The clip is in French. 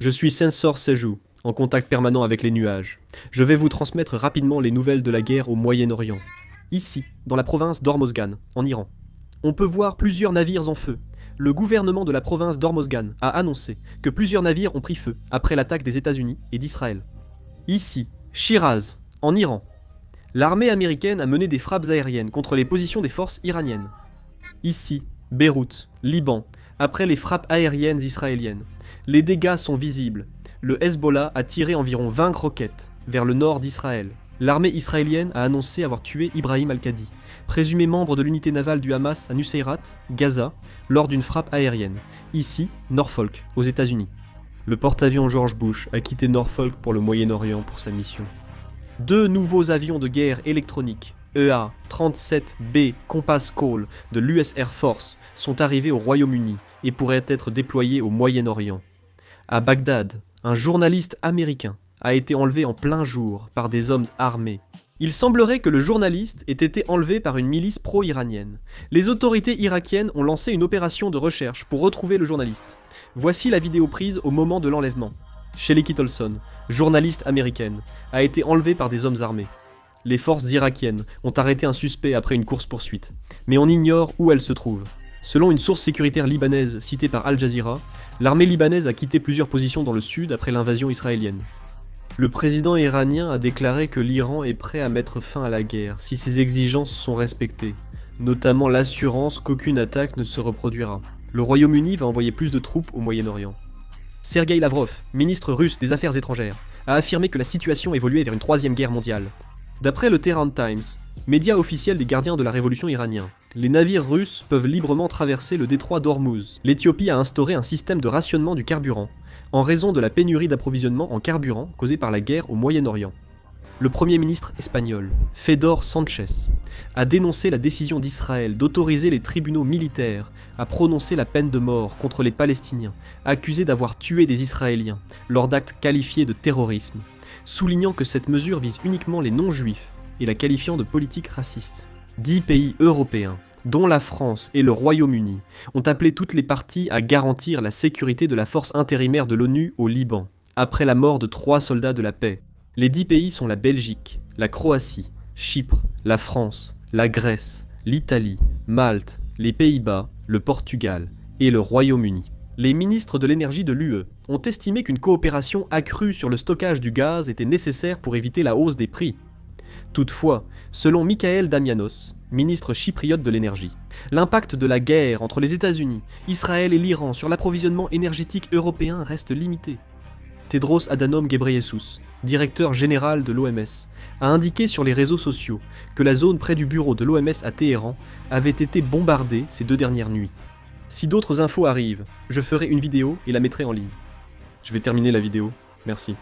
Je suis Sensor Seju, en contact permanent avec les nuages. Je vais vous transmettre rapidement les nouvelles de la guerre au Moyen-Orient. Ici, dans la province d'Hormozgan, en Iran, on peut voir plusieurs navires en feu. Le gouvernement de la province d'Hormozgan a annoncé que plusieurs navires ont pris feu après l'attaque des États-Unis et d'Israël. Ici, Shiraz, en Iran, l'armée américaine a mené des frappes aériennes contre les positions des forces iraniennes. Ici, Beyrouth, Liban, après les frappes aériennes israéliennes. Les dégâts sont visibles. Le Hezbollah a tiré environ 20 roquettes vers le nord d'Israël. L'armée israélienne a annoncé avoir tué Ibrahim al-Qadi, présumé membre de l'unité navale du Hamas à Nusayrat, Gaza, lors d'une frappe aérienne. Ici, Norfolk, aux États-Unis. Le porte-avions George Bush a quitté Norfolk pour le Moyen-Orient pour sa mission. 2 nouveaux avions de guerre électroniques, EA-37B Compass Call de l'US Air Force, sont arrivés au Royaume-Uni et pourraient être déployés au Moyen-Orient. À Bagdad, un journaliste américain a été enlevé en plein jour par des hommes armés. Il semblerait que le journaliste ait été enlevé par une milice pro-iranienne. Les autorités irakiennes ont lancé une opération de recherche pour retrouver le journaliste. Voici la vidéo prise au moment de l'enlèvement. Shelley Kittleson, journaliste américaine, a été enlevée par des hommes armés. Les forces irakiennes ont arrêté un suspect après une course-poursuite, mais on ignore où elle se trouve. Selon une source sécuritaire libanaise citée par Al Jazeera, l'armée libanaise a quitté plusieurs positions dans le sud après l'invasion israélienne. Le président iranien a déclaré que l'Iran est prêt à mettre fin à la guerre si ses exigences sont respectées, notamment l'assurance qu'aucune attaque ne se reproduira. Le Royaume-Uni va envoyer plus de troupes au Moyen-Orient. Sergei Lavrov, ministre russe des Affaires étrangères, a affirmé que la situation évoluait vers une 3e guerre mondiale. D'après le Tehran Times, média officiel des gardiens de la révolution iranien, les navires russes peuvent librement traverser le détroit d'Ormuz. L'Éthiopie a instauré un système de rationnement du carburant, en raison de la pénurie d'approvisionnement en carburant causée par la guerre au Moyen-Orient. Le Premier ministre espagnol, Fedor Sánchez, a dénoncé la décision d'Israël d'autoriser les tribunaux militaires à prononcer la peine de mort contre les Palestiniens, accusés d'avoir tué des Israéliens lors d'actes qualifiés de terrorisme, soulignant que cette mesure vise uniquement les non-juifs et la qualifiant de politique raciste. 10 pays européens, dont la France et le Royaume-Uni, ont appelé toutes les parties à garantir la sécurité de la force intérimaire de l'ONU au Liban, après la mort de 3 soldats de la paix. Les 10 pays sont la Belgique, la Croatie, Chypre, la France, la Grèce, l'Italie, Malte, les Pays-Bas, le Portugal et le Royaume-Uni. Les ministres de l'énergie de l'UE ont estimé qu'une coopération accrue sur le stockage du gaz était nécessaire pour éviter la hausse des prix. Toutefois, selon Michael Damianos, ministre chypriote de l'énergie, l'impact de la guerre entre les États-Unis, Israël et l'Iran sur l'approvisionnement énergétique européen reste limité. Tedros Adhanom Ghebreyesus, directeur général de l'OMS, a indiqué sur les réseaux sociaux que la zone près du bureau de l'OMS à Téhéran avait été bombardée ces 2 dernières nuits. Si d'autres infos arrivent, je ferai une vidéo et la mettrai en ligne. Je vais terminer la vidéo. Merci.